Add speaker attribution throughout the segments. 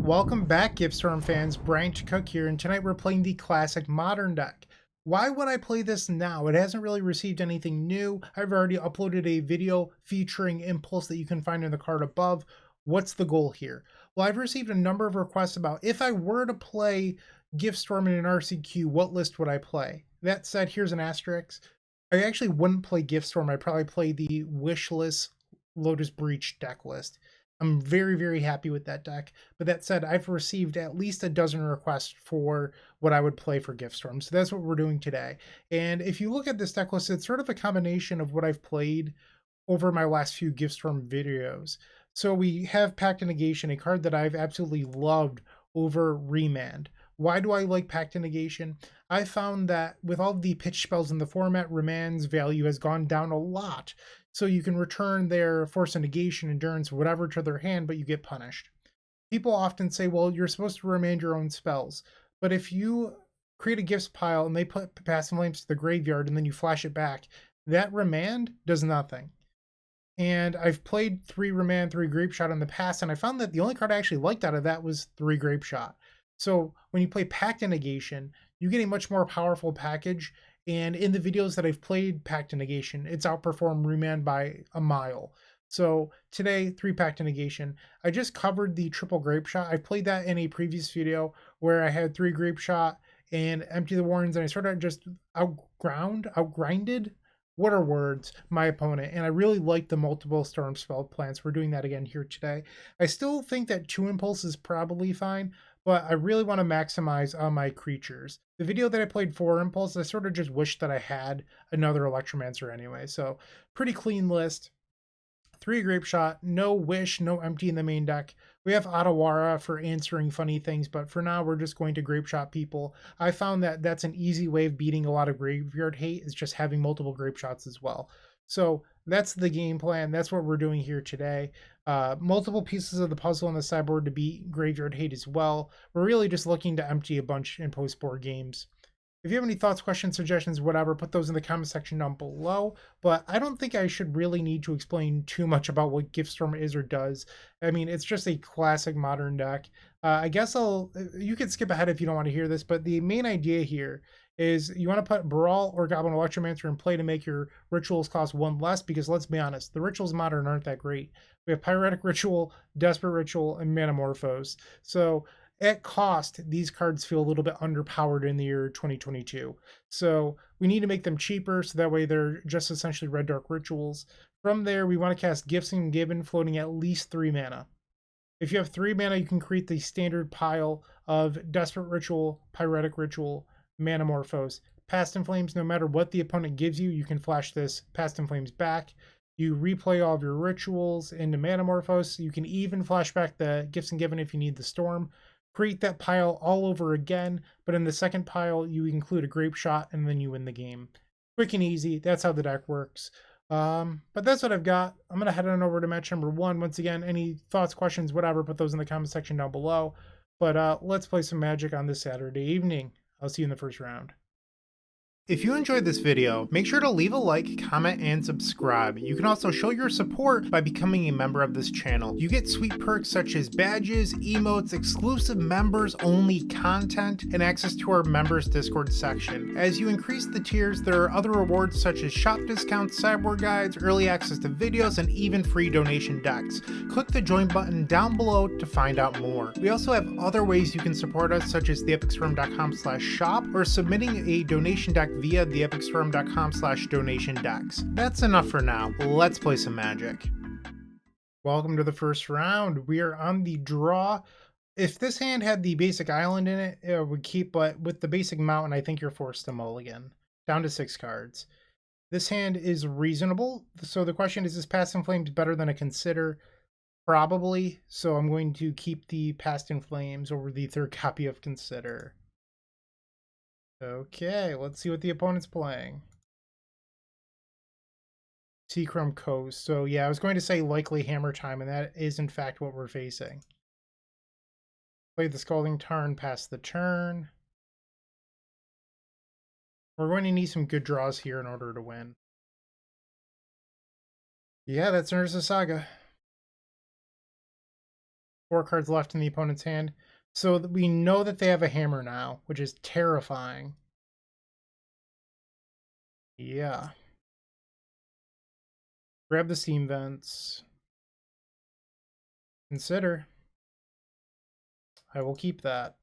Speaker 1: Welcome back, Gifts fans. Bryant Cook here, and tonight we're playing the classic modern deck. Why would I play this now? It hasn't really received anything new. I've already uploaded a video featuring Impulse that you can find in the card above. What's the goal here? Well, I've received a number of requests about if I were to play Giftstorm in an RCQ, what list would I play? That said, here's an asterisk. I actually wouldn't play Giftstorm. I'd probably play the Wishless Lotus Breach deck list. I'm very, very happy with that deck. But that said, I've received at least a dozen requests for what I would play for Giftstorm. So that's what we're doing today. And if you look at this deck list, it's sort of a combination of what I've played over my last few Giftstorm videos. So we have Pact of Negation, a card that I've absolutely loved over Remand. Why do I like Pact of Negation? I found that with all the pitch spells in the format, Remand's value has gone down a lot. So you can return their Force of Negation, Endurance, whatever to their hand, but you get punished. People often say, well, you're supposed to remand your own spells. But if you create a gifts pile and they put Passive Flames to the graveyard and then you flash it back, that remand does nothing. And I've played 3 Remand, 3 Grapeshot in the past, and I found that the only card I actually liked out of that was 3 Grapeshot. So when you play Pact of Negation, you get a much more powerful package. And in the videos that I've played Pact of Negation, it's outperformed Remand by a mile. So today, 3 Pact of Negation. I just covered the triple Grapeshot. I played that in a previous video where I had 3 Grapeshot and Empty the Warrens, and I sort of just outgrinded, what are words, my opponent. And I really like the multiple Storm Spell plants. We're doing that again here today. I still think that 2 Impulse is probably fine, but I really want to maximize on my creatures. The video that I played 4 Impulse, I sort of just wished that I had another Electromancer anyway. So pretty clean list. 3 Grapeshot, no Wish, no Empty in the main deck. We have Otawara for answering funny things, but for now we're just going to Grapeshot people. I found that that's an easy way of beating a lot of graveyard hate, is just having multiple Grapeshots as well. So that's the game plan. That's what we're doing here today. Multiple pieces of the puzzle on the sideboard to beat graveyard hate as well. We're really just looking to empty a bunch in post-board games. If you have any thoughts, questions, suggestions, whatever, put those in the comment section down below. But I don't think I should really need to explain too much about what Giftstorm is or does. I mean, it's just a classic modern deck. I guess you can skip ahead if you don't want to hear this, but the main idea here is you want to put Baral or Goblin Electromancer in play to make your rituals cost 1 less, because let's be honest, the rituals modern aren't that great. We have Pyretic Ritual, Desperate Ritual, and Manamorphose. So at cost, these cards feel a little bit underpowered in the year 2022. So we need to make them cheaper, so that way they're just essentially red dark rituals. From there, we want to cast Gifts Ungiven, floating at least 3 mana. If you have 3 mana, you can create the standard pile of Desperate Ritual, Pyretic Ritual, Manamorphose. Past in Flames, no matter what the opponent gives you, you can flash this Past in Flames back. You replay all of your rituals into Manamorphose. You can even flash back the Gifts Ungiven if you need the Storm. Create that pile all over again, but in the second pile, you include a Grapeshot, and then you win the game. Quick and easy. That's how the deck works. But that's what I've got. I'm going to head on over to match number 1. Once again, any thoughts, questions, whatever, put those in the comment section down below. But let's play some Magic on this Saturday evening. I'll see you in the first round. If you enjoyed this video, make sure to leave a like, comment, and subscribe. You can also show your support by becoming a member of this channel. You get sweet perks such as badges, emotes, exclusive members-only content, and access to our members Discord section. As you increase the tiers, there are other rewards such as shop discounts, sideboard guides, early access to videos, and even free donation decks. Click the join button down below to find out more. We also have other ways you can support us, such as theepicstorm.com/shop, or submitting a donation deck via theepicstorm.com/donation decks. That's enough for now. Let's play some Magic. Welcome to the first round. We are on the draw. If this hand had the basic island in it, it would keep, but with the basic mountain, I think you're forced to mulligan. Down to 6 cards. This hand is reasonable. So the question is Past in Flames better than a Consider? Probably. So I'm going to keep the Past in Flames over the 3rd copy of Consider. Okay, let's see what the opponent's playing. Seachrome Coast. So yeah, I was going to say likely Hammer Time, and that is in fact what we're facing. Play the Scalding Tarn, pass the turn. We're going to need some good draws here in order to win. Yeah, that's Urza Saga. 4 cards left in the opponent's hand. So we know that they have a hammer now, which is terrifying. Yeah. Grab the steam vents. Consider. I will keep that.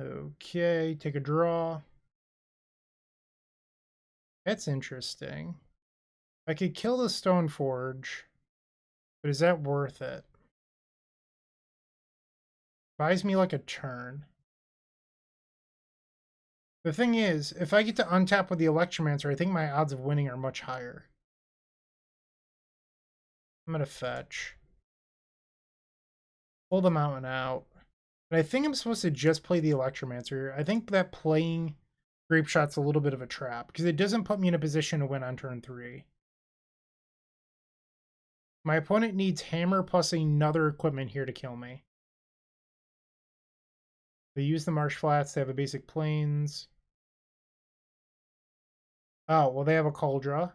Speaker 1: Okay, take a draw. That's interesting. I could kill the Stoneforge, but is that worth it? Buys me like a turn. The thing is, if I get to untap with the Electromancer, I think my odds of winning are much higher. I'm going to fetch. Pull the mountain out. And I think I'm supposed to just play the Electromancer. I think that playing Grapeshot's a little bit of a trap, because it doesn't put me in a position to win on turn 3. My opponent needs hammer plus another equipment here to kill me. They use the Marsh Flats. They have a basic Plains. Oh, well, they have a Cauldron.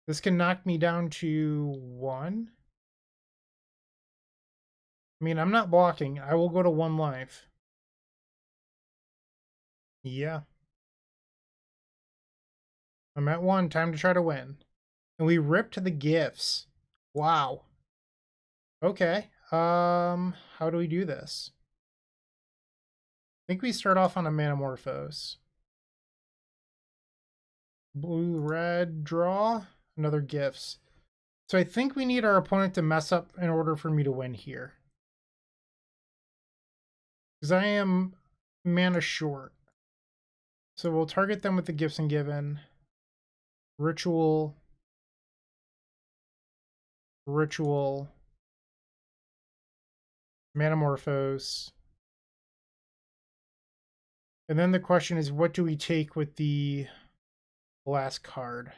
Speaker 1: This can knock me down to 1. I mean, I'm not blocking. I will go to 1 life. Yeah. I'm at 1. Time to try to win. And we ripped the gifts. Wow. Okay. How do we do this? I think we start off on a Manamorphose. Blue, red, draw. Another gifts. So I think we need our opponent to mess up in order for me to win here. Because I am mana short. So we'll target them with the Gifts Ungiven. Ritual. Ritual. Manamorphose. And then the question is, what do we take with the last card?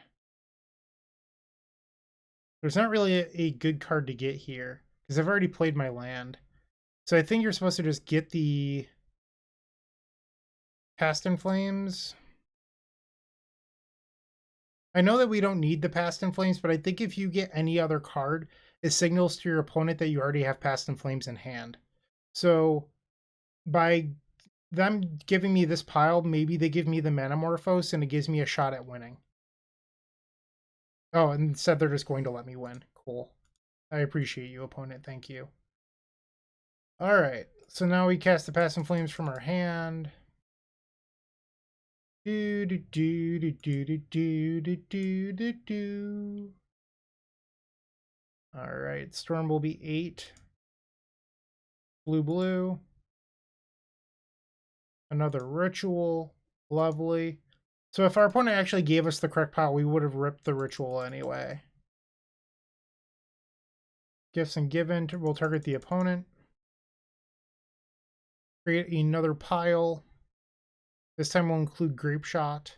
Speaker 1: There's not really a good card to get here, because I've already played my land. So I think you're supposed to just get the Past in Flames. I know that we don't need the Past in Flames, but I think if you get any other card, it signals to your opponent that you already have Past in Flames in hand. So by them giving me this pile, maybe they give me the Manamorphose and it gives me a shot at winning. Oh, and instead they're just going to let me win. Cool. I appreciate you, opponent. Thank you. All right. So now we cast the Past in Flames from our hand. Do do do do do do do do do do. All right. Storm will be 8. Blue blue. Another ritual. Lovely. So if our opponent actually gave us the correct pile, we would have ripped the ritual anyway. Gifts Ungiven will target the opponent. Create another pile. This time we'll include Grapeshot.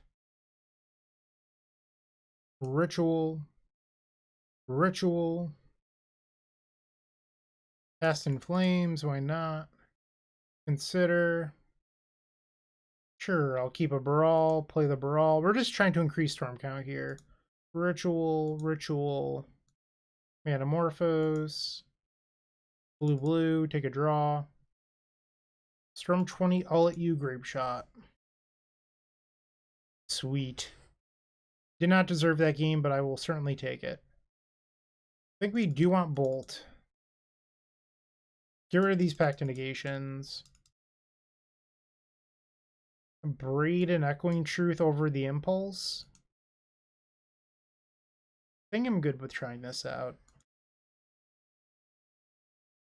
Speaker 1: Ritual. Ritual. Past in Flames, why not? Consider. Sure, I'll keep a Baral, play the Baral. We're just trying to increase storm count here. Ritual, Ritual, Manamorphose, Blue Blue, take a draw. Storm 20, I'll let you Grapeshot. Sweet. Did not deserve that game, but I will certainly take it. I think we do want Bolt. Get rid of these Pact Negations. Braid and Echoing Truth over the Impulse. I think I'm good with trying this out.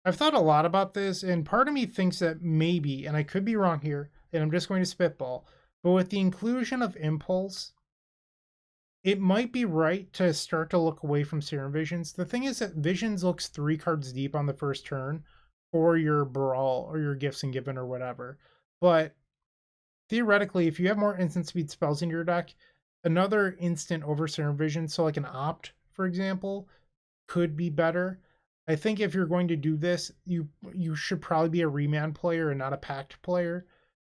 Speaker 1: I've thought a lot about this, and part of me thinks that maybe, and I could be wrong here, and I'm just going to spitball, but with the inclusion of Impulse, it might be right to start to look away from Serum Visions. The thing is that Visions looks 3 cards deep on the first turn for your Baral or your Gifts Ungiven or whatever. But theoretically, if you have more instant speed spells in your deck, another instant over Serum Vision, so like an Opt, for example, could be better. I think if you're going to do this, you should probably be a Remand player and not a Pact player.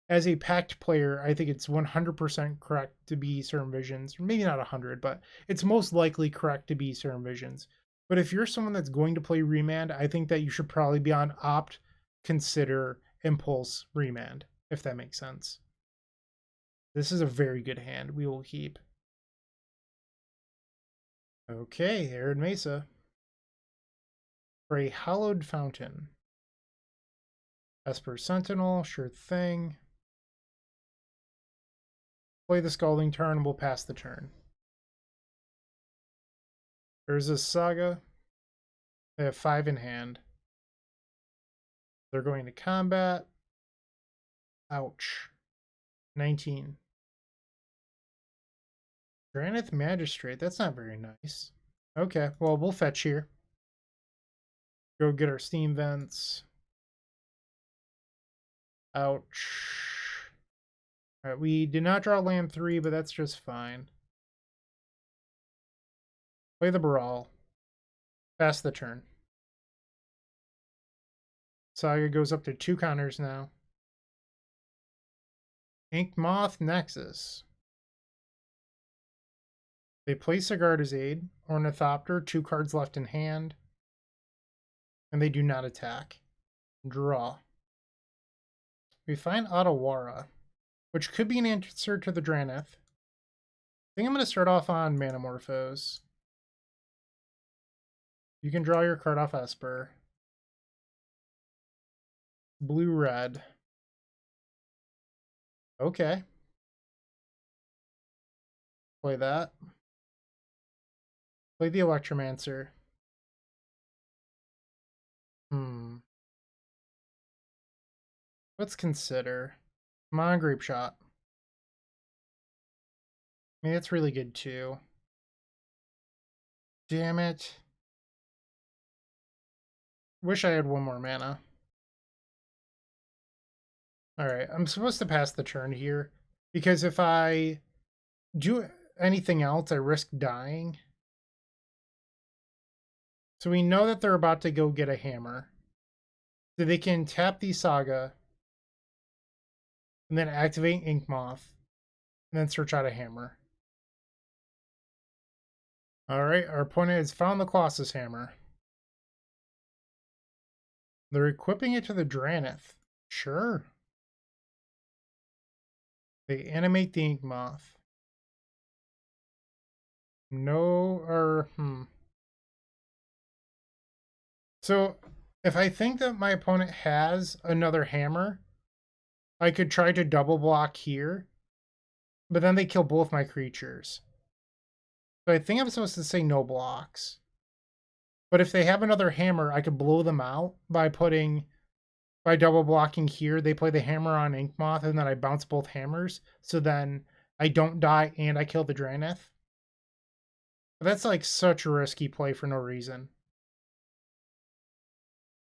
Speaker 1: As a Pact player, I think it's 100% correct to be Serum Visions. Maybe not 100, but it's most likely correct to be Serum Visions. But if you're someone that's going to play Remand, I think that you should probably be on Opt, Consider, Impulse, Remand, if that makes sense. This is a very good hand. We will keep. Okay, Arid Mesa. For a Hallowed Fountain. Esper Sentinel, sure thing. Play the Scalding turn, we'll pass the turn. There's a Saga. They have 5 in hand. They're going to combat. Ouch. 19. Granith Magistrate, that's not very nice. Okay, well, we'll fetch here. Go get our steam vents. Ouch. Alright, we did not draw land 3, but that's just fine. Play the Baral. Pass the turn. Saga goes up to 2 counters now. Ink Moth Nexus. They play Sigarda's Aid, Ornithopter, 2 cards left in hand. And they do not attack. Draw. We find Otawara, which could be an answer to the Draneth. I think I'm going to start off on Manamorphose. You can draw your card off Esper. Blue-red. Okay. Play that. Play the Electromancer. Let's consider. Come on, Grapeshot. I mean, it's really good too. Damn it. Wish I had 1 more mana. Alright, I'm supposed to pass the turn here, because if I do anything else, I risk dying. So we know that they're about to go get a hammer. So they can tap the Saga, and then activate Ink Moth, and then search out a hammer. Alright, our opponent has found the Colossus Hammer. They're equipping it to the Draneth. Sure. They animate the Ink Moth. So, if I think that my opponent has another hammer, I could try to double block here, but then they kill both my creatures. So I think I'm supposed to say no blocks. But if they have another hammer, I could blow them out by double blocking here. They play the hammer on Ink Moth, and then I bounce both hammers. So then I don't die and I kill the Draneth. But that's like such a risky play for no reason.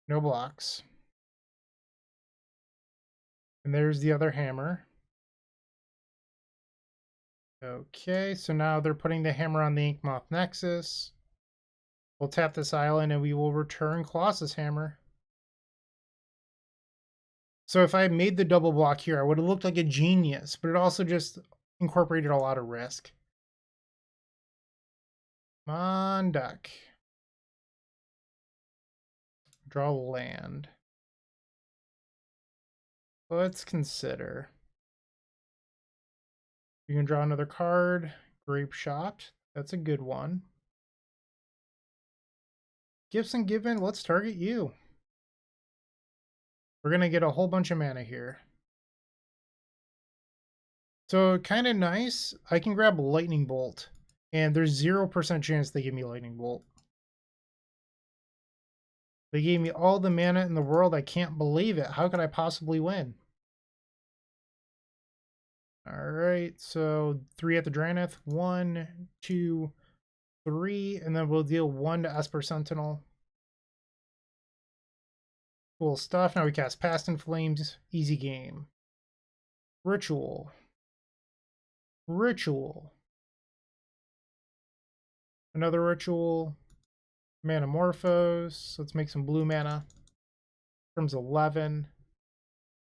Speaker 1: No blocks. And there's the other hammer. Okay, so now they're putting the hammer on the Ink Moth Nexus. We'll tap this island and we will return Colossus Hammer. So if I had made the double block here, I would have looked like a genius, but it also just incorporated a lot of risk. Come on, duck. Draw land. Let's consider. You can draw another card. Grapeshot. That's a good one. Gifts Ungiven. Let's target you. We're going to get a whole bunch of mana here. So kind of nice. I can grab Lightning Bolt. And there's 0% chance they give me Lightning Bolt. They gave me all the mana in the world. I can't believe it. How could I possibly win? Alright, so 3 at the Draneth. 1, 2, 3. And then we'll deal 1 to Esper Sentinel. Cool stuff. Now we cast Past in Flames. Easy game. Ritual. Ritual. Another Ritual. Manamorphose. Let's make some blue mana. Terms 11.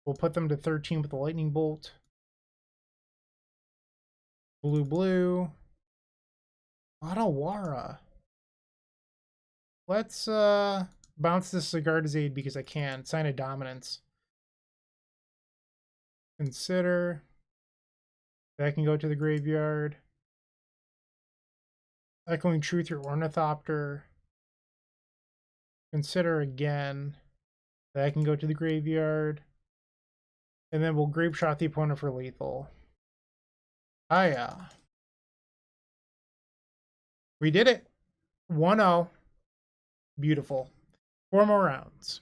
Speaker 1: We'll put them to 13 with the Lightning Bolt. Blue, blue. Otawara. Let's bounce this Cigar's Aid because I can. Sign of Dominance. Consider. That can go to the graveyard. Echoing Truth or Ornithopter. Consider again. That can go to the graveyard. And then we'll Grapeshot the opponent for lethal. Ah, yeah. We did it. 1-0. Beautiful. 4 more rounds.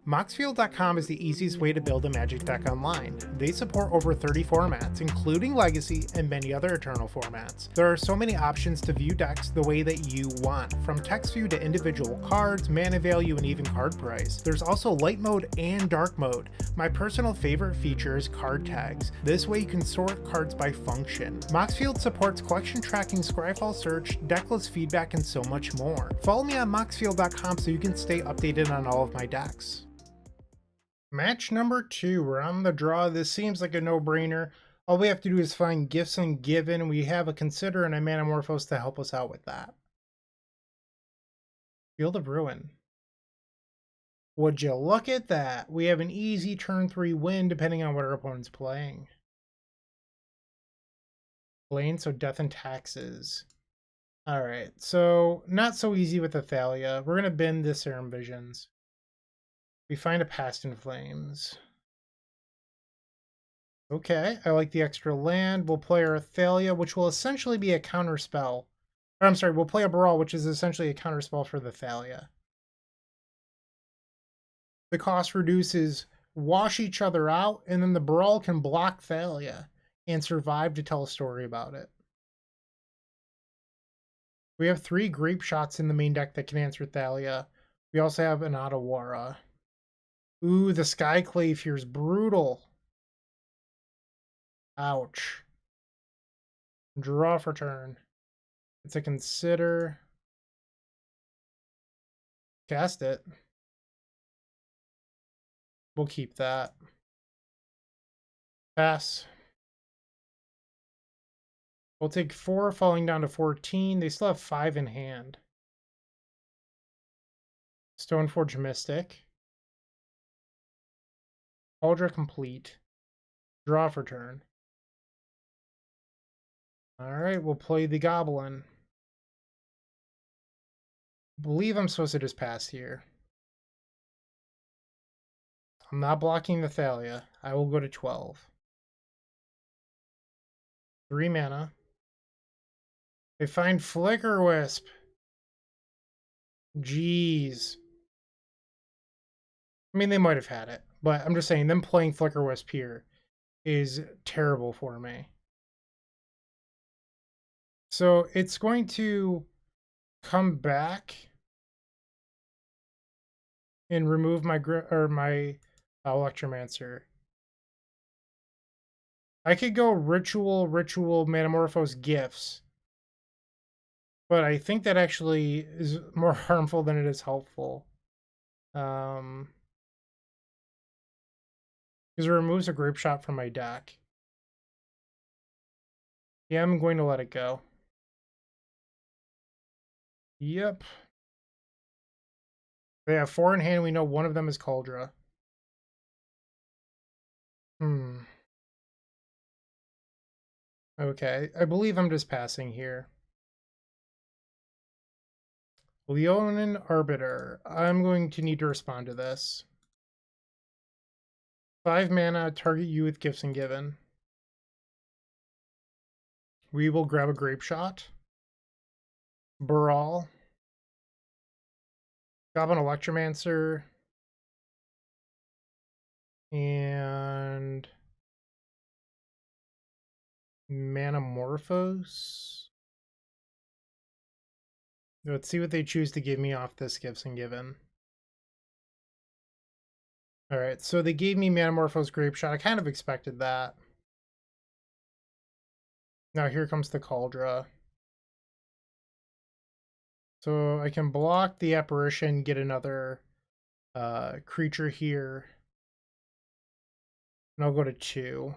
Speaker 1: Moxfield.com is the easiest way to build a Magic deck online. They support over 30 formats, including Legacy and many other Eternal formats. There are so many options to view decks the way that you want, from text view to individual cards, mana value, and even card price. There's also light mode and dark mode. My personal favorite feature is card tags. This way you can sort cards by function. Moxfield supports collection tracking, Scryfall search, decklist feedback, and so much more. Follow me on Moxfield.com so you can stay updated on all of my decks. Match number 2, we're on the draw. This seems like a no-brainer. All we have to do is find Gifts Ungiven. We have a Consider and a Manamorphose to help us out with that. Field of Ruin. Would you look at that? We have an easy turn 3 win depending on what our opponent's playing. Blaine, so Death and Taxes. Alright, so not so easy with Athalia. We're going to bend this Serum Visions. We find a Past in Flames. Okay, I like the extra land. We'll play our Athalia, which will essentially be a counter spell. Or, I'm sorry, we'll play a Baral, which is essentially a counter spell for the Thalia. The cost reduces, wash each other out, and then the Baral can block Thalia and survive to tell a story about it. We have 3 Grapeshots in the main deck that can answer Thalia. We also have an Otawara. Ooh, the Skyclave here is brutal. Ouch. Draw for turn. It's a Consider. Cast it. We'll keep that. Pass. We'll take 4, falling down to 14. They still have 5 in hand. Stoneforge Mystic. Cauldron complete. Draw for turn. Alright, we'll play the Goblin. Believe I'm supposed to just pass here. I'm not blocking the Thalia. I will go to 12. 3 mana. They find Flicker Wisp. Jeez. I mean, they might have had it, but I'm just saying, them playing Flicker Wisp here is terrible for me. So it's going to come back and remove my Electromancer. I could go Ritual, Manamorphose, Gifts. But I think that actually is more harmful than it is helpful. Because it removes a Grapeshot from my deck. Yeah, I'm going to let it go. Yep. They have 4 in hand. We know one of them is Cauldron. Okay, I believe I'm just passing here. Leonin Arbiter. I'm going to need to respond to this. 5 mana, target you with Gifts Ungiven. We will grab a Grapeshot. Baral. Goblin Electromancer. And Manamorphose. Let's see what they choose to give me off this Gifts Ungiven. Alright, so they gave me Manamorphose Grapeshot. I kind of expected that. Now here comes the Cauldron. So I can block the Apparition, get another creature here. And I'll go to 2.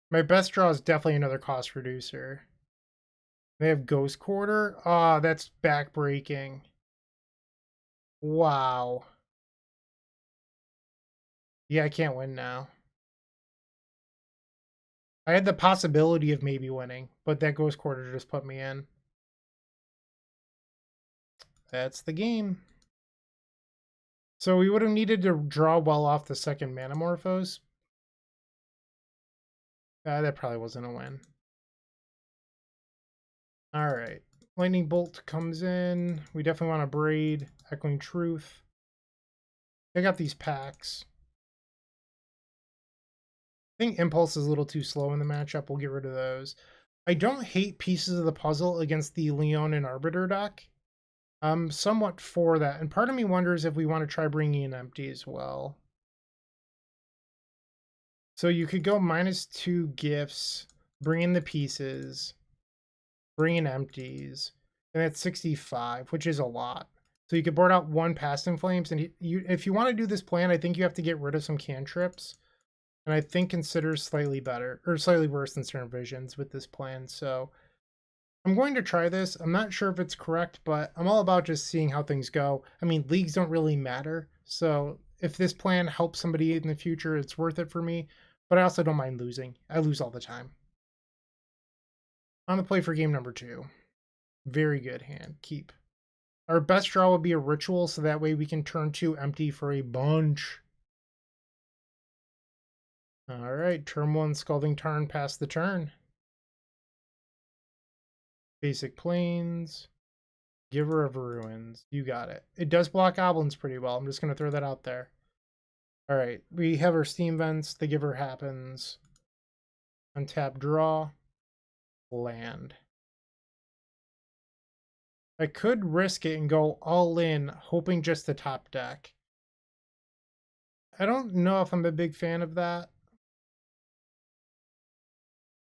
Speaker 1: My best draw is definitely another cost reducer. They have Ghost Quarter. Ah, that's backbreaking. Wow. Yeah, I can't win now. I had the possibility of maybe winning, but that Ghost Quarter just put me in. That's the game. So we would have needed to draw well off the second Manamorphose. That probably wasn't a win. All right. Lightning Bolt comes in. We definitely want to Braid. Echoing Truth. I got these packs. I think Impulse is a little too slow in the matchup. We'll get rid of those. I don't hate Pieces of the Puzzle against the Leon and Arbiter deck. I'm somewhat for that. And part of me wonders if we want to try bringing in Empty as well. So you could go -2 gifts, bring in the pieces, bring in empties, and that's 65, which is a lot. So you could board out one Past in Flames, and if you want to do this plan, I think you have to get rid of some cantrips, and I think consider slightly better, or slightly worse than Stern Visions with this plan. So I'm going to try this. I'm not sure if it's correct, but I'm all about just seeing how things go. I mean, leagues don't really matter, so if this plan helps somebody in the future, it's worth it for me, but I also don't mind losing. I lose all the time. On the play for game number 2. Very good hand. Keep. Our best draw would be a Ritual, so that way we can turn 2 empty for a bunch. Alright, turn 1, Scalding Tarn, pass the turn. Basic Plains. Giver of Ruins. You got it. It does block goblins pretty well. I'm just going to throw that out there. Alright, we have our Steam Vents. The Giver happens. Untap, draw. Land. I could risk it and go all in, hoping just the top deck. I don't know if I'm a big fan of that.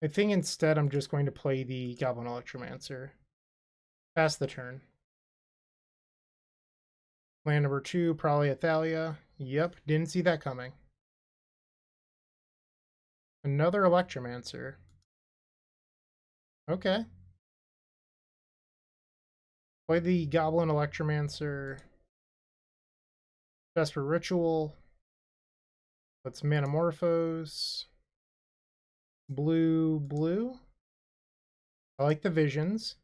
Speaker 1: I think instead I'm just going to play the Goblin Electromancer. Pass the turn. Land number 2, probably Athalia. Yep, didn't see that coming. Another Electromancer. Okay. Play the Goblin Electromancer. Desperate Ritual. Let's Manamorphose. Blue, blue. I like the visions.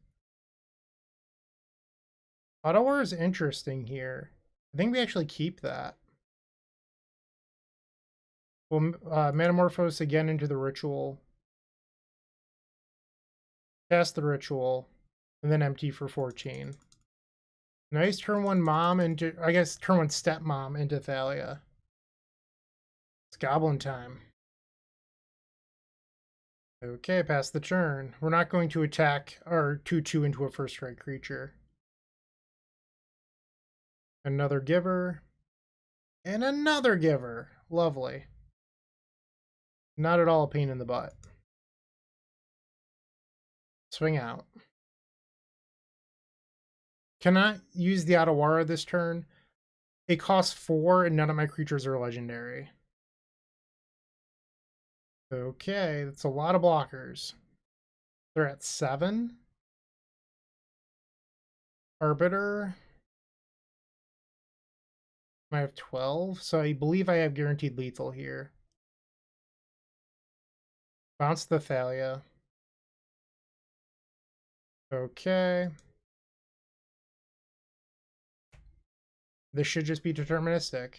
Speaker 1: Auto War is interesting here. I think we actually keep that. We'll Manamorphose again into the Ritual. Cast the Ritual. And then empty for 14. Nice turn 1 mom into, I guess, turn 1 stepmom into Thalia. It's Goblin time. Okay, pass the turn. We're not going to attack our 2/2 into a first strike creature. Another Giver. And another Giver. Lovely. Not at all a pain in the butt. Swing out. Cannot use the Otawara this turn. It costs 4 and none of my creatures are legendary. Okay, that's a lot of blockers. They're at 7. Arbiter. I have 12, so I believe I have guaranteed lethal here. Bounce the Thalia. Okay. This should just be deterministic.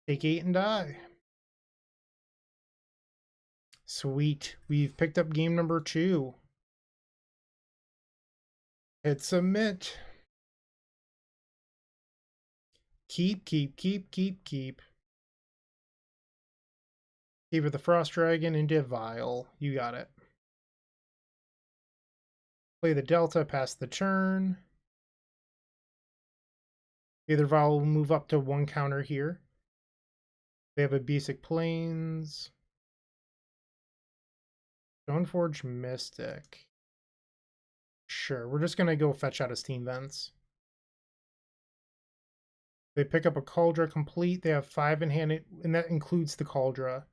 Speaker 1: Take 8 and die. Sweet. We've picked up game number 2. Hit submit. Keep, keep, keep, keep, keep. Keep it the Frost Dragon into Vial. You got it. Play the Delta, pass the turn. Either Vial will move up to 1 counter here. They have a Basic Plains. Stoneforge Mystic. Sure, we're just going to go fetch out of Steam Vents. They pick up a Cauldra complete. They have 5 in hand, and that includes the Cauldra.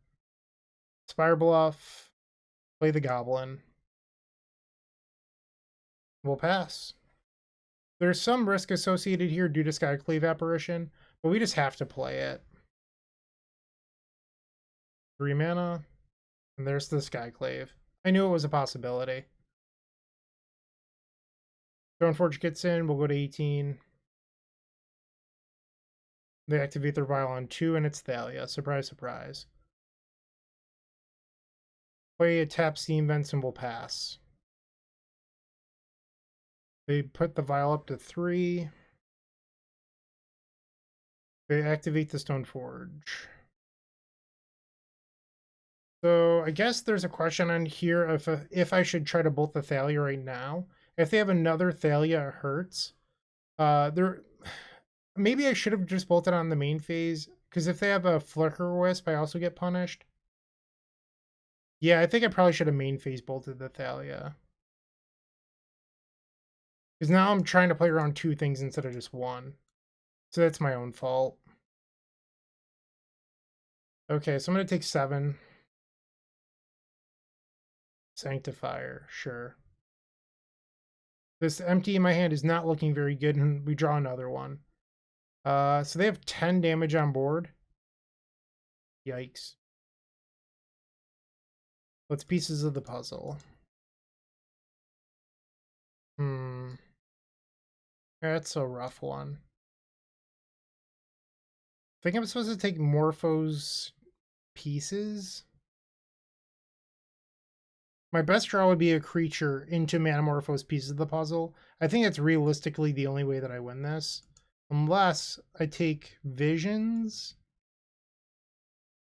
Speaker 1: Spire Bluff. Play the Goblin. We'll pass. There's some risk associated here due to Skyclave Apparition, but we just have to play it. 3 mana, and there's the Skyclave. I knew it was a possibility. Stoneforge gets in, we'll go to 18. They activate their Vial on 2, and it's Thalia. Surprise, surprise. Play a tap Steam Vents, and we'll pass. They put the Vial up to 3. They activate the Stoneforge. So I guess there's a question on here if I should try to bolt the Thalia right now. If they have another Thalia, it hurts. Maybe I should have just bolted on the main phase, because if they have a Flicker Wisp, I also get punished. Yeah, I think I probably should have main phase bolted the Thalia. Because now I'm trying to play around 2 things instead of just 1. So that's my own fault. Okay, so I'm going to take 7. Sanctifier, sure. This empty in my hand is not looking very good, and we draw another one. So they have 10 damage on board. Yikes. What's pieces of the puzzle? That's a rough one. I think I'm supposed to take Morphose pieces. My best draw would be a creature into Manamorphose pieces of the puzzle. I think that's realistically the only way that I win this. Unless I take Visions.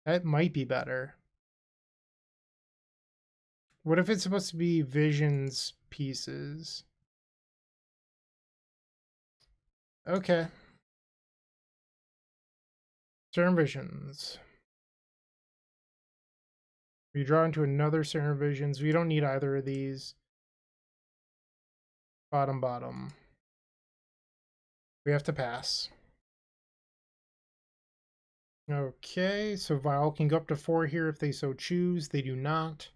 Speaker 1: That might be better. What if it's supposed to be Visions pieces? Okay. Serum Visions. We draw into another Serum Visions. We don't need either of these. Bottom. We have to pass. Okay, so Vial can go up to 4 here if they so choose. They do not.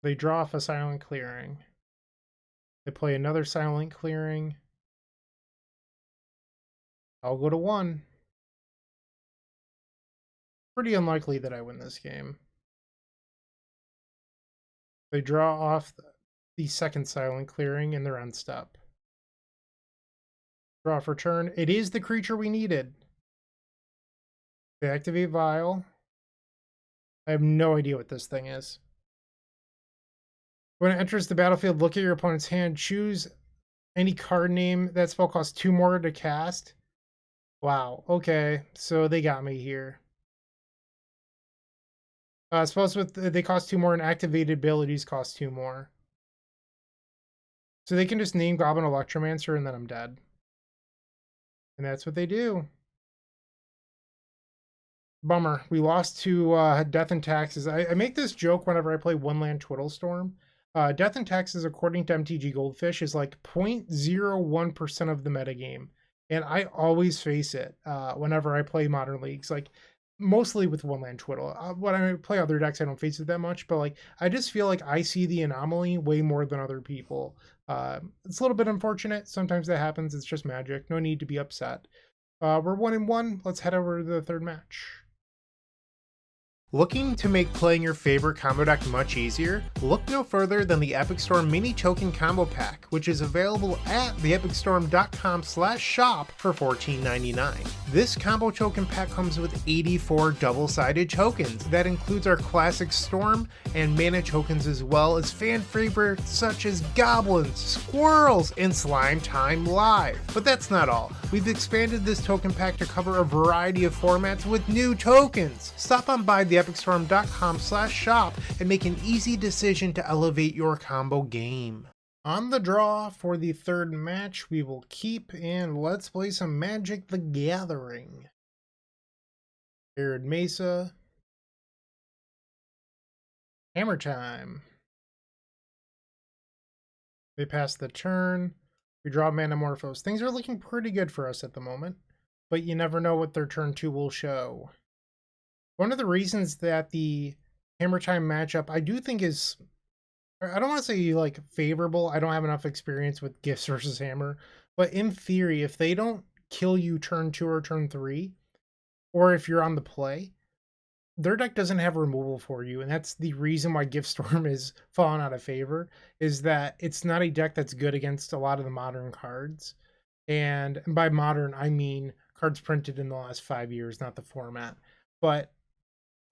Speaker 1: They draw off a Silent Clearing. They play another Silent Clearing. I'll go to 1. Pretty unlikely that I win this game. They draw off the second Silent Clearing and they're on step. Draw for turn. It is the creature we needed. They activate Vial. I have no idea what this thing is. When it enters the battlefield, look at your opponent's hand. Choose any card name. That spell costs 2 more to cast. Wow. Okay. So they got me here. Spells with they cost 2 more and activated abilities cost 2 more. So they can just name Goblin Electromancer and then I'm dead. And that's what they do. Bummer. We lost to Death and Taxes. I make this joke whenever I play One Land Twiddlestorm. Death and Taxes, according to MTG Goldfish, is like 0.01% of the metagame. And I always face it whenever I play Modern Leagues. Like, mostly with One Land Twiddle. When I play other decks, I don't face it that much. But like, I just feel like I see the anomaly way more than other people. It's a little bit unfortunate. Sometimes that happens. It's just Magic. No need to be upset. We're 1-1. Let's head over to the third match. Looking to make playing your favorite combo deck much easier? Look no further than the Epic Storm Mini Token Combo Pack, which is available at theepicstorm.com/shop for $14.99. This combo token pack comes with 84 double-sided tokens. That includes our classic Storm and mana tokens, as well as fan favorites such as Goblins, Squirrels, and Slime Time Live. But that's not all. We've expanded this token pack to cover a variety of formats with new tokens. Stop on by theepicstorm.com/shop and make an easy decision to elevate your combo game. On the draw for the third match, we will keep and let's play some Magic the Gathering. Arid Mesa. Hammer time. They pass the turn. We draw Manamorphose. Things are looking pretty good for us at the moment, but you never know what their turn 2 will show. One of the reasons that the Hammer Time matchup I do think is I don't want to say like favorable. I don't have enough experience with Gifts versus Hammer, but in theory, if they don't kill you turn 2 or turn 3, or if you're on the play, their deck doesn't have removal for you, and that's the reason why Gift Storm is fallen out of favor, is that it's not a deck that's good against a lot of the modern cards. And by modern, I mean cards printed in the last 5 years, not the format. But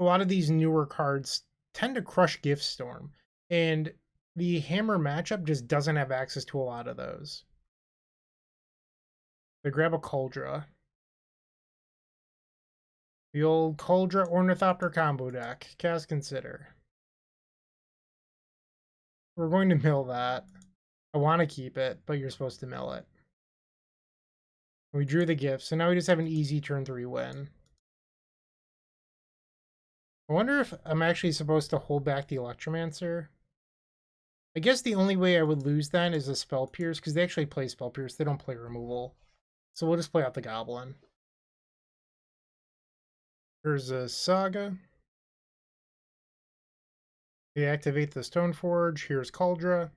Speaker 1: a lot of these newer cards tend to crush Gift Storm, and the Hammer matchup just doesn't have access to a lot of those. They grab a Cauldra. The old Cauldra Ornithopter combo deck. Cast Consider. We're going to mill that. I want to keep it, but you're supposed to mill it. We drew the gift, so now we just have an easy turn 3 win. I wonder if I'm actually supposed to hold back the Electromancer. I guess the only way I would lose then is a Spell Pierce, because they actually play Spell Pierce. They don't play removal. So we'll just play out the Goblin. Here's a Saga. They activate the Stoneforge. Here's Cauldra.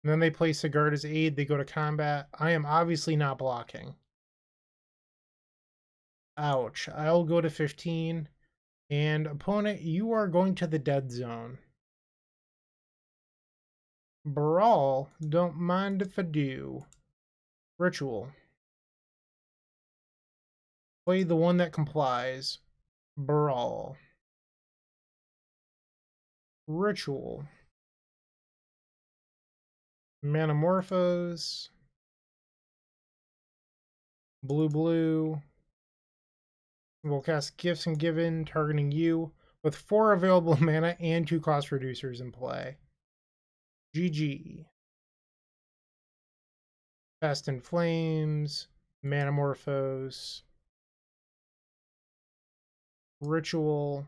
Speaker 1: And then they play Sigarda's Aid. They go to combat. I am obviously not blocking. Ouch. I'll go to 15. And opponent, you are going to the dead zone. Baral, don't mind if I do. Ritual. Play the one that complies. Baral. Ritual. Manamorphose. Blue. We'll cast Gifts Ungiven, targeting you, with 4 available mana and 2 cost reducers in play. GG. Fast in Flames. Manamorphose. Ritual.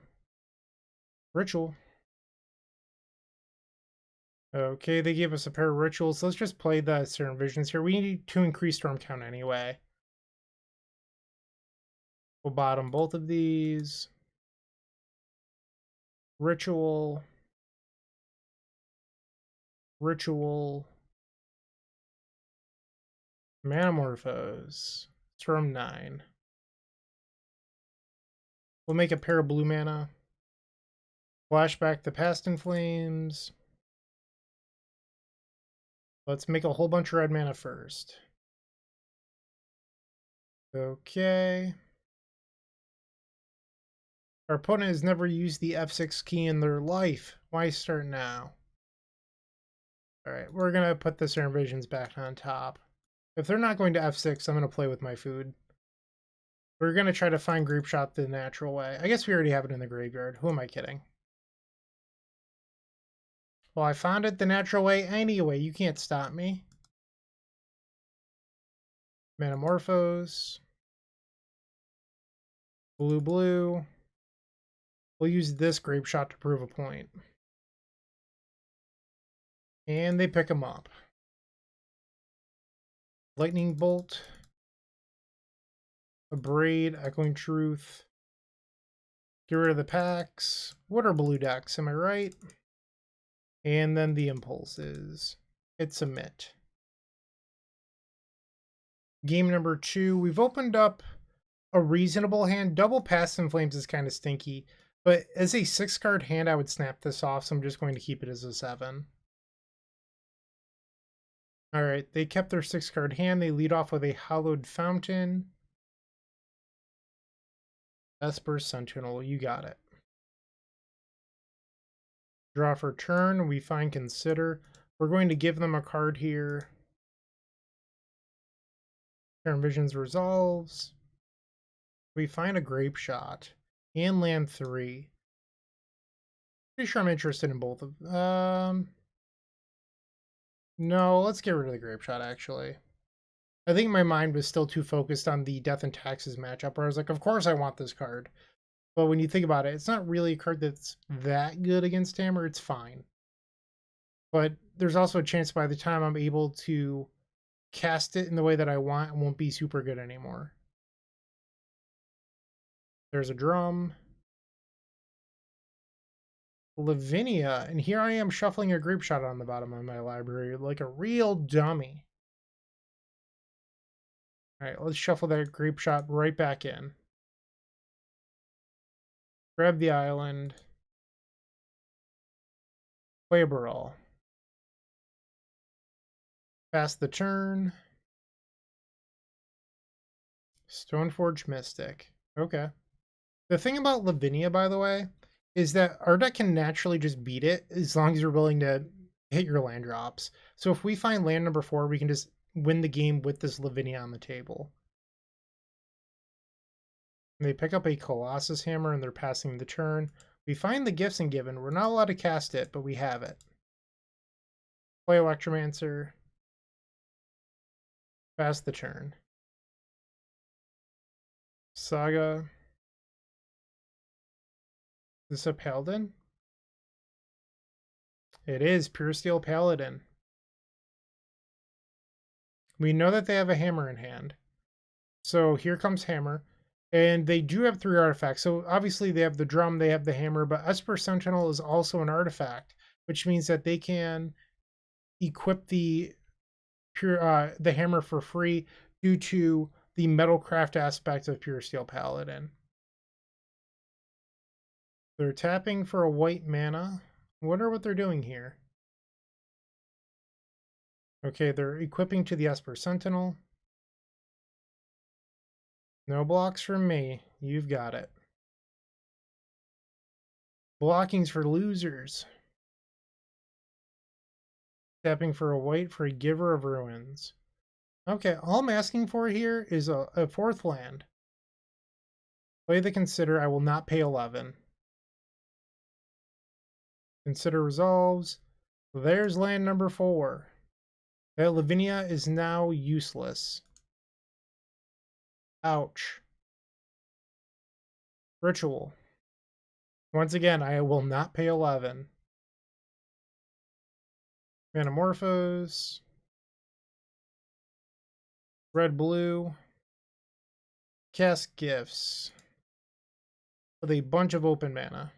Speaker 1: Okay, they gave us a pair of rituals. Let's just play the Serum Visions here. We need to increase storm count anyway. We'll bottom both of these. Ritual. Manamorphose. Storm 9. We'll make a pair of blue mana. Flashback the Past in Flames. Let's make a whole bunch of red mana first. Okay. Our opponent has never used the F6 key in their life. Why start now? Alright, we're going to put the Serum Visions back on top. If they're not going to F6, I'm going to play with my food. We're going to try to find Grapeshot the natural way. I guess we already have it in the graveyard. Who am I kidding? Well, I found it the natural way anyway. You can't stop me. Manamorphose. Blue. We'll use this Grapeshot to prove a point. And they pick them up. Lightning Bolt. Abrade, Echoing Truth. Get rid of the packs. What are blue decks? Am I right? And then the impulses. Hit submit. Game number 2. We've opened up a reasonable hand. Double Past in Flames is kind of stinky. But as a 6-card hand, I would snap this off. So I'm just going to keep it as a 7. Alright, they kept their 6-card hand. They lead off with a Hallowed Fountain. Esper Sentinel, you got it. Draw for turn, we find Consider. We're going to give them a card here. Serum Visions resolves. We find a Grapeshot and land 3. Pretty sure I'm interested in both of them. No, let's get rid of the Grapeshot actually. I think my mind was still too focused on the Death and Taxes matchup where I was like, of course I want this card. But when you think about it, it's not really a card that's that good against Hammer. It's fine. But there's also a chance by the time I'm able to cast it in the way that I want, it won't be super good anymore. There's a drum. Lavinia, and here I am shuffling a Grapeshot on the bottom of my library like a real dummy. All right, let's shuffle that Grapeshot right back in. Grab the island. Play a Baral. Pass the turn. Stoneforge Mystic. Okay. The thing about Lavinia, by the way, is that our deck can naturally just beat it as long as you're willing to hit your land drops. So if we find land number 4, we can just win the game with this Lavinia on the table. And they pick up a Colossus Hammer and they're passing the turn. We find the Gifts Ungiven. We're not allowed to cast it, but we have it. Play Electromancer. Pass the turn. Saga. Is this a Paladin? It is Pure Steel Paladin. We know that they have a hammer in hand. So here comes hammer. And they do have 3 artifacts. So obviously they have the drum, they have the hammer, but Esper Sentinel is also an artifact, which means that they can equip the hammer for free due to the metalcraft aspect of Pure Steel Paladin. They're tapping for a white mana. I wonder what they're doing here. Okay, they're equipping to the Esper Sentinel. No blocks from me. You've got it. Blocking's for losers. Tapping for a white for a Giver of Ruins. Okay, all I'm asking for here is a 4th land. Play the Consider. I will not pay 11. Consider resolves. There's land number 4. That Lavinia is now useless. Ouch. Ritual. Once again, I will not pay 11. Manamorphose. Red, blue. Cast Gifts. With a bunch of open mana.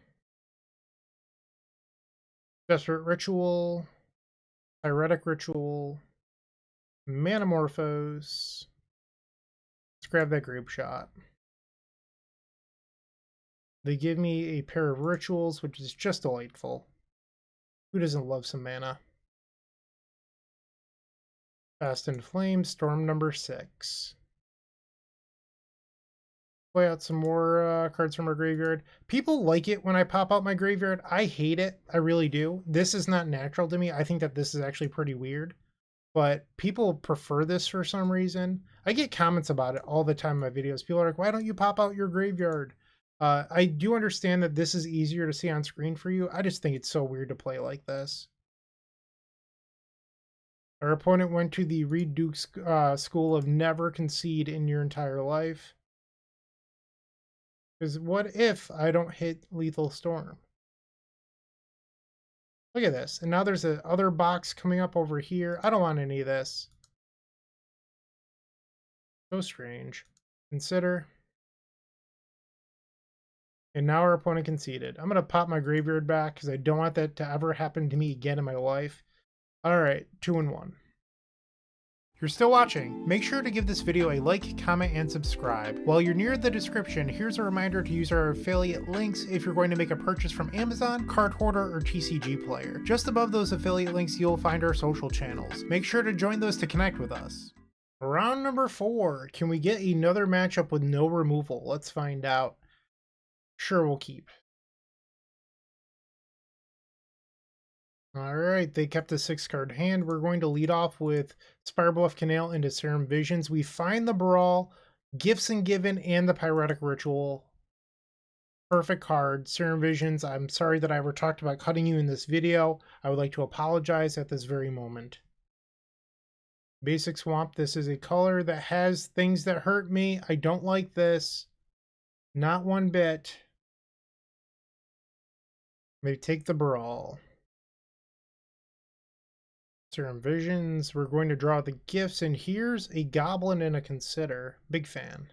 Speaker 1: Desperate Ritual. Pyretic Ritual. Manamorphose. Let's grab that Grapeshot. They give me a pair of rituals, which is just delightful. Who doesn't love some mana? Fast and Flame, Storm number 6. Play out some more cards from our graveyard. People like it when I pop out my graveyard. I hate it. I really do. This is not natural to me. I think that this is actually pretty weird. But people prefer this for some reason. I get comments about it all the time in my videos. People are like, why don't you pop out your graveyard? I do understand that this is easier to see on screen for you. I just think it's so weird to play like this. Our opponent went to the Reed Duke's school of never concede in your entire life. Because what if I don't hit Lethal Storm? Look at this. And now there's a other box coming up over here. I don't want any of this. So strange. Consider. And now our opponent conceded. I'm going to pop my graveyard back because I don't want that to ever happen to me again in my life. All right, 2-1. If you're still watching, make sure to give this video a like, comment, and subscribe. While you're near the description, here's a reminder to use our affiliate links if you're going to make a purchase from Amazon, Card Hoarder, or TCG Player. Just above those affiliate links, you'll find our social channels. Make sure to join those to connect with us. Round number 4. Can we get another matchup with no removal? Let's find out. Sure, we'll keep. All right, they kept a 6-card hand. We're going to lead off with Spirebluff Canal into Serum Visions. We find the Baral, Gifts Ungiven, and the Pyretic Ritual. Perfect card. Serum Visions, I'm sorry that I ever talked about cutting you in this video. I would like to apologize at this very moment. Basic Swamp, this is a color that has things that hurt me. I don't like this. Not one bit. They take the Baral. Serum Visions. We're going to draw the gifts, and here's a Goblin and a Consider. Big fan.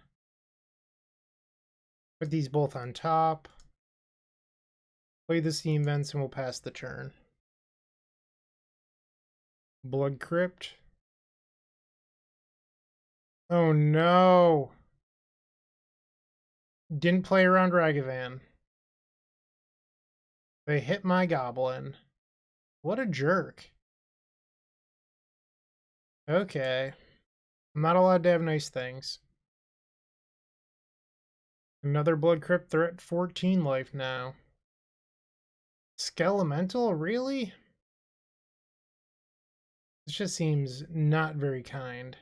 Speaker 1: Put these both on top. Play the Steam Vents and we'll pass the turn. Blood Crypt. Oh no! Didn't play around Ragavan. They hit my Goblin. What a jerk. Okay. I'm not allowed to have nice things. Another Blood Crypt. They're at 14 life now. Skelemental? Really? This just seems not very kind.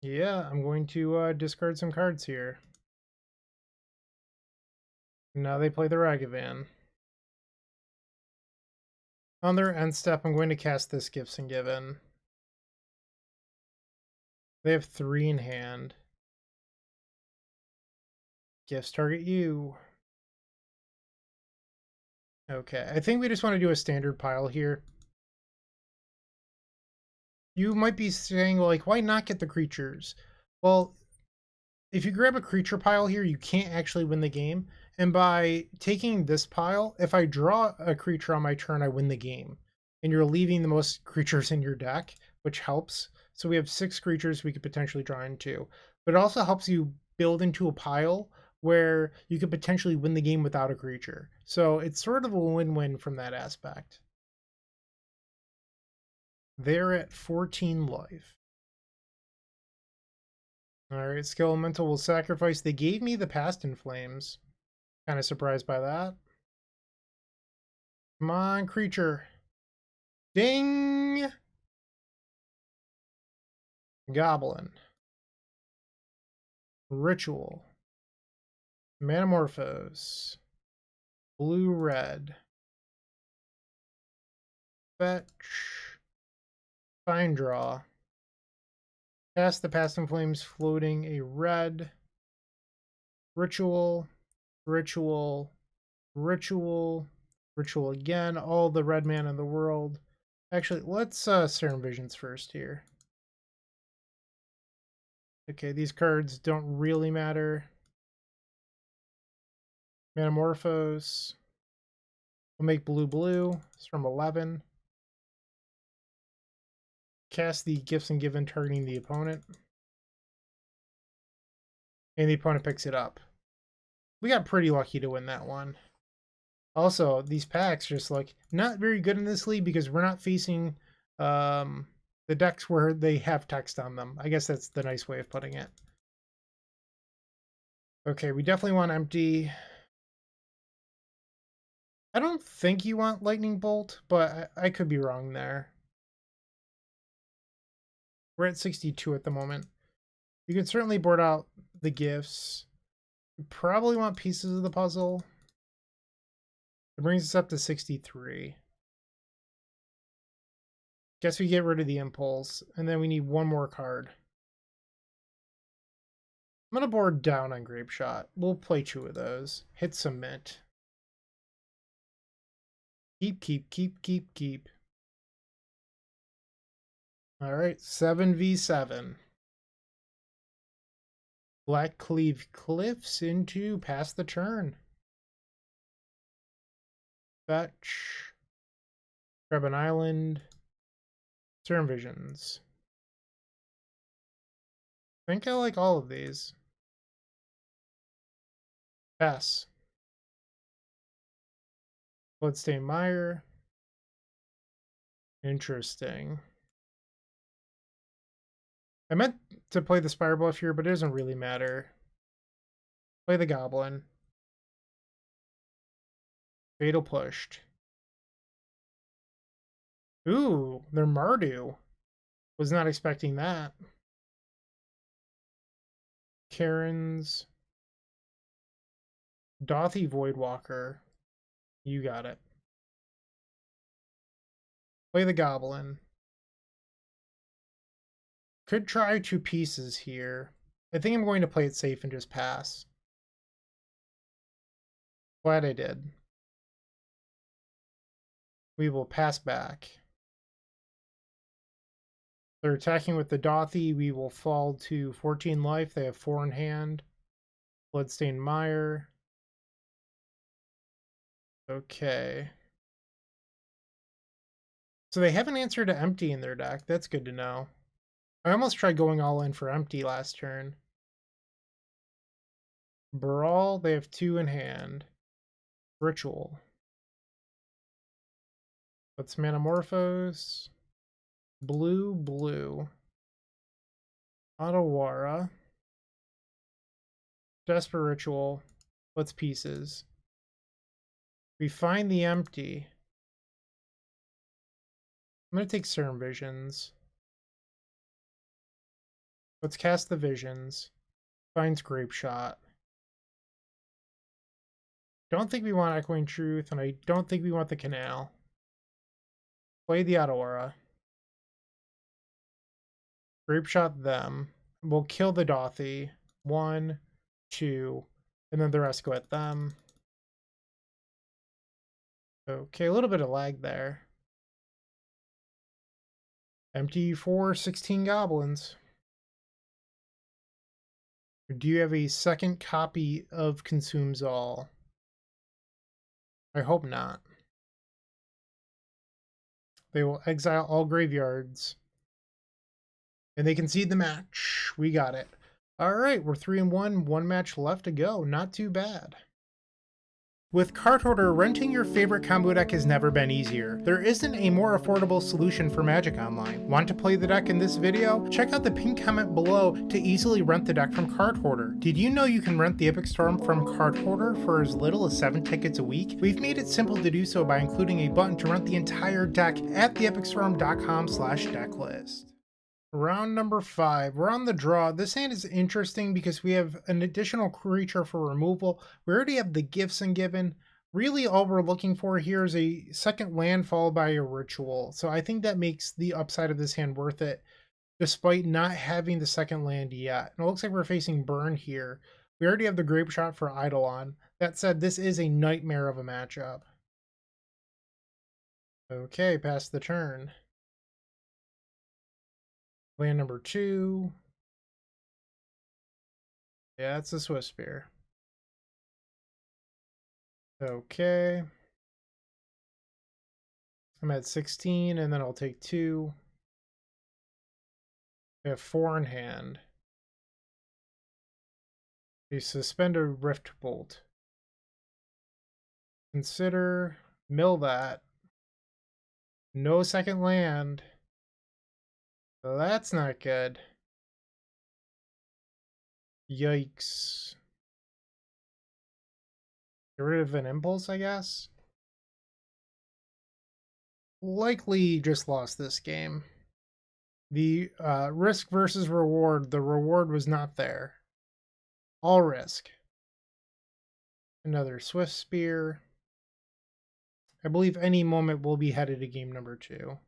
Speaker 1: Yeah, I'm going to discard some cards here. Now they play the Ragavan. On their end step, I'm going to cast this Gifts Ungiven. They have 3 in hand. Gifts target you. Okay, I think we just want to do a standard pile here. You might be saying, like, why not get the creatures? Well, if you grab a creature pile here, you can't actually win the game. And by taking this pile, if I draw a creature on my turn, I win the game. And you're leaving the most creatures in your deck, which helps. So we have 6 creatures we could potentially draw into. But it also helps you build into a pile where you could potentially win the game without a creature. So it's sort of a win-win from that aspect. They're at 14 life. Alright, Skelemental will sacrifice. They gave me the Past in Flames. Kind of surprised by that. Come on, creature. Ding! Goblin. Ritual. Manamorphose. Blue-red. Fetch. Fine draw. Cast the Past in Flames, floating a red. Ritual. Ritual. Ritual. Ritual again. All the red mana in the world. Actually, let's Serum Visions first here. Okay, these cards don't really matter. Manamorphose. We'll make blue. It's from 11. Cast the Gifts Ungiven, targeting the opponent. And the opponent picks it up. We got pretty lucky to win that one. Also, these packs just like not very good in this league because we're not facing the decks where they have text on them. I guess that's the nice way of putting it. Okay, we definitely want empty. I don't think you want Lightning Bolt, but I could be wrong there. We're at 62 at the moment. You can certainly board out the gifts. You probably want pieces of the puzzle. It brings us up to 63. Guess we get rid of the impulse, and then we need one more card. I'm going to board down on Grapeshot. We'll play 2 of those. Hit submit. Keep. Alright, 7v7. Black Cleave Cliffs into pass the turn. Fetch. Grab an island. Serum Visions. I think I like all of these. Pass. Bloodstained Mire. Interesting. I meant to play the Spire Bluff here, but it doesn't really matter. Play the Goblin. Fatal Pushed. Ooh, they're Mardu. Was not expecting that. Karen's. Dothy Voidwalker. You got it. Play the Goblin. Could try 2 pieces here. I think I'm going to play it safe and just pass. Glad I did. We will pass back. They're attacking with the Dothy. We will fall to 14 life. They have 4 in hand. Bloodstained Mire. Okay. So they have an answer to empty in their deck. That's good to know. I almost tried going all in for empty last turn. Baral, they have 2 in hand. Ritual. Let's Manamorphose. Blue, blue. Otawara. Desperate Ritual. Let's pieces. We find the empty. I'm going to take Serum Visions. Let's cast the Visions. Finds Grapeshot. Don't think we want Echoing Truth, and I don't think we want the Canal. Play the Otawara. Grapeshot them. We'll kill the Dothy. 1, 2, and then the rest go at them. Okay, a little bit of lag there. Empty for 16 goblins. Do you have a second copy of Consumes All? I hope not. They will exile all graveyards. And they concede the match. We got it. All right, we're 3-1. 1 match left to go. Not too bad. With Card Hoarder, renting your favorite combo deck has never been easier. There isn't a more affordable solution for Magic Online. Want to play the deck in this video? Check out the pinned comment below to easily rent the deck from Card Hoarder. Did you know you can rent the Epic Storm from Card Hoarder for as little as 7 tickets a week? We've made it simple to do so by including a button to rent the entire deck at theepicstorm.com/decklist. Round number 5. We're on the draw. This hand is interesting because we have an additional creature for removal. We already have the Gifts Ungiven. Really all we're looking for here is a second land followed by a ritual. So I think that makes the upside of this hand worth it, despite not having the second land yet. And it looks like we're facing burn here. We already have the Grapeshot for Eidolon. That said, this is a nightmare of a matchup. Okay, pass the turn. Land number 2. Yeah, it's a Swift Spear. Okay. I'm at 16, and then I'll take 2. I have 4 in hand. You suspend a Rift Bolt. Consider, mill that. No second land. Well, that's not good. Yikes. Get rid of an impulse, I guess. Likely just lost this game. The risk versus reward. The reward was not there. All risk. Another Swift Spear. I believe any moment we'll be headed to game number 2.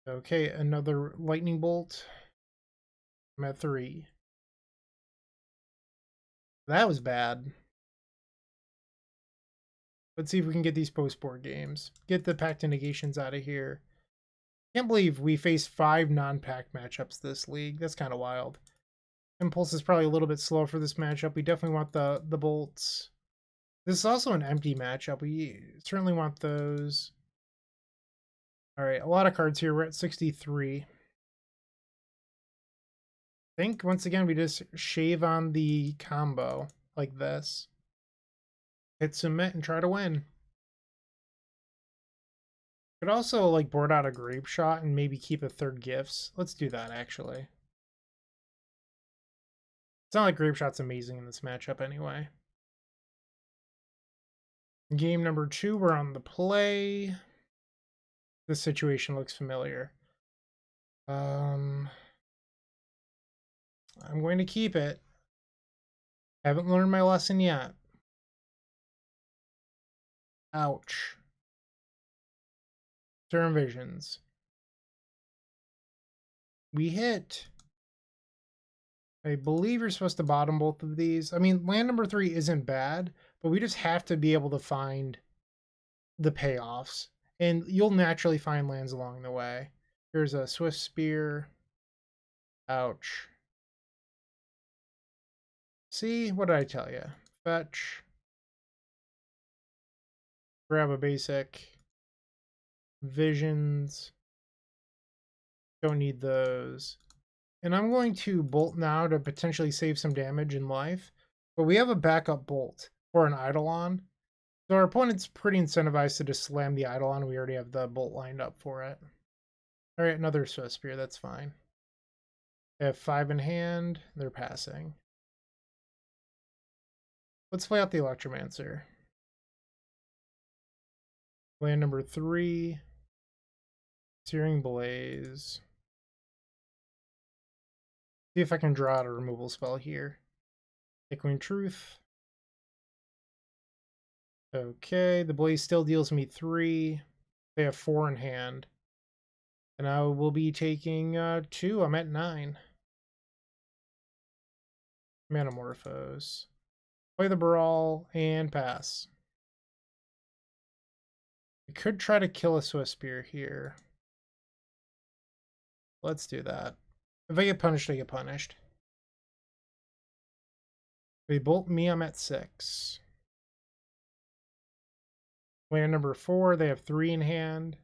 Speaker 1: Okay, another Lightning Bolt. I'm at 3. That was bad. Let's see if we can get these post-board games. Get the Pact of Negations out of here. Can't believe we faced 5 non-pack matchups this league. That's kind of wild. Impulse is probably a little bit slow for this matchup. We definitely want the bolts. This is also an empty matchup. We certainly want those. All right, a lot of cards here. We're at 63. I think, once again, we just shave on the combo like this. Hit submit and try to win. Could also like board out a Grapeshot and maybe keep a third Gifts. Let's do that, actually. It's not like Grapeshot's amazing in this matchup anyway. Game number 2, we're on the play. This situation looks familiar. I'm going to keep it. Haven't learned my lesson yet. Ouch. Serum Visions. We hit. I believe you're supposed to bottom both of these. I mean, land number 3 isn't bad, but we just have to be able to find the payoffs. And you'll naturally find lands along the way. Here's a Swift Spear. Ouch. See, what did I tell you? Fetch. Grab a basic. Visions. Don't need those. And I'm going to bolt now to potentially save some damage in life. But we have a backup bolt or an Eidolon. So our opponent's pretty incentivized to just slam the Eidolon. We already have the bolt lined up for it. Alright, another Swift Spear, that's fine. They have 5 in hand, they're passing. Let's play out the Electromancer. Land number 3. Searing Blaze. See if I can draw out a removal spell here. Echoing Truth. Okay, the Blaze still deals me 3. They have 4 in hand. And I will be taking 2. I'm at 9. Manamorphose. Play the Baral and pass. I could try to kill a Swift Spear here. Let's do that. If I get punished, I get punished. They bolt me, I'm at 6. Land number 4, they have 3 in hand.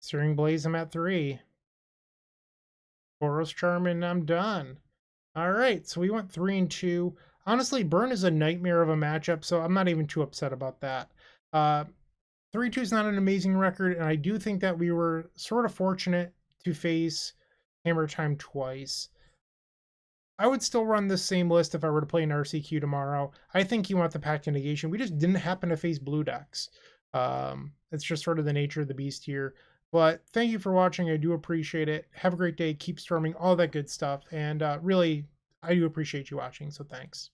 Speaker 1: Searing Blaze, I'm at 3. Boros Charm, and I'm done. Alright, so we went 3 and 2. Honestly, Burn is a nightmare of a matchup, so I'm not even too upset about that. 3-2 is not an amazing record, and I do think that we were sort of fortunate to face Hammer Time twice. I would still run this same list if I were to play an RCQ tomorrow. I think you want the Pact of Negation. We just didn't happen to face blue decks. It's just sort of the nature of the beast here. But thank you for watching. I do appreciate it. Have a great day. Keep storming, all that good stuff. And really, I do appreciate you watching, so thanks.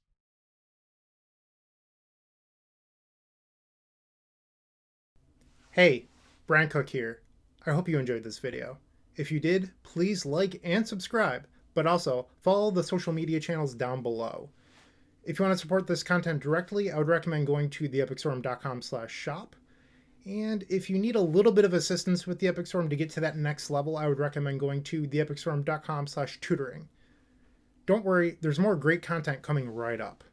Speaker 1: Hey, Bryant Cook here. I hope you enjoyed this video. If you did, please like and subscribe, but also follow the social media channels down below. If you want to support this content directly, I would recommend going to theepicstorm.com/shop. And if you need a little bit of assistance with the Epic Storm to get to that next level, I would recommend going to theepicstorm.com/tutoring. Don't worry, there's more great content coming right up.